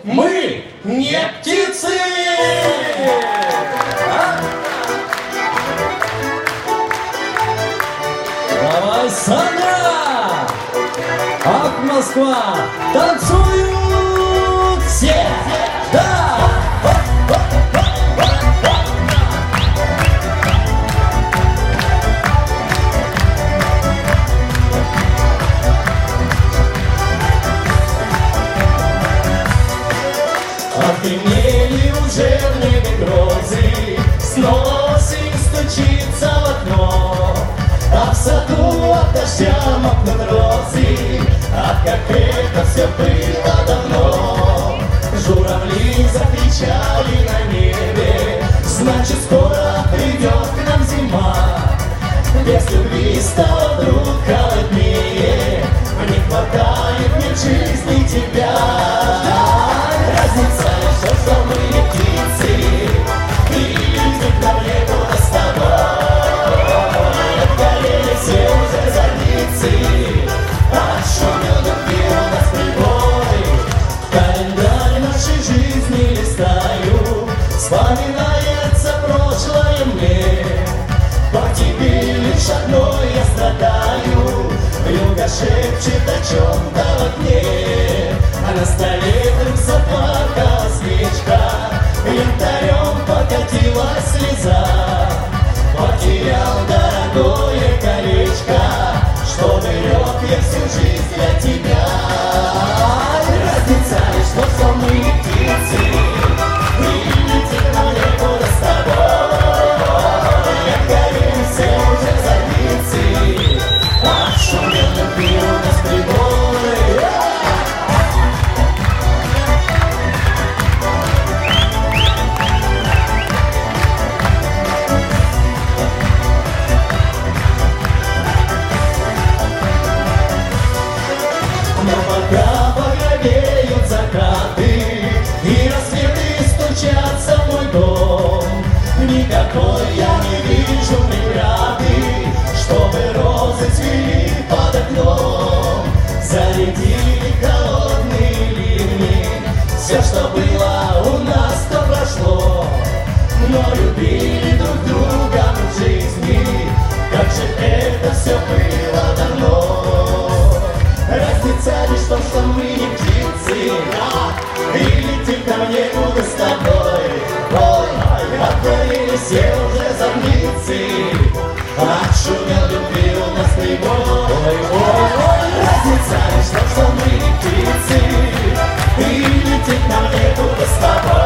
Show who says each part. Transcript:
Speaker 1: Мы не птицы! Давай, Саня! Ах, Москва! Танцуют все! Да! Отгремели уже в небе грозы, снова осень стучится в окно, а в саду от дождя мокнут розы, а как это все было давно. Журавли закричали на небе, значит скоро придет к нам зима. Без любви стало вдруг холоднее, не хватает мне в жизни тебя. Разница лишь, что мы не птицы, и летим к нам некуда с тобой. Отгорели все уже задницы, отшумел любви у нас прибой. Календарь нашей жизни листаю, вспоминается прошлое мне. По тебе лишь одной я страдаю, вьюга шепчет о чем-то в окне, а на столе вдруг запахала свечка, янтарем покатилась слеза. Потерял дорогое колечко, что берег я всю жизнь для тебя. Разница лишь в том, что мы не птицы, и летим нам некуда с тобой. Отгорели все уже задницы, отшумел любви у нас прибой. Но пока багровеют закаты и рассветы стучатся в мой дом, никакой я не вижу преграды, чтобы розы цвели под окном. Зарядили холодные ливни, все, что было у нас, то прошло, но любили друг друга в жизни, как же это все было давно. Разница лишь в том, что мы не птицы, и летим ко мне буду с тобой. Ой, отгорели все уже задницы, отшумел любви у нас прибой. Ой, разница лишь в том, что мы не птицы, и летим ко мне буду с тобой.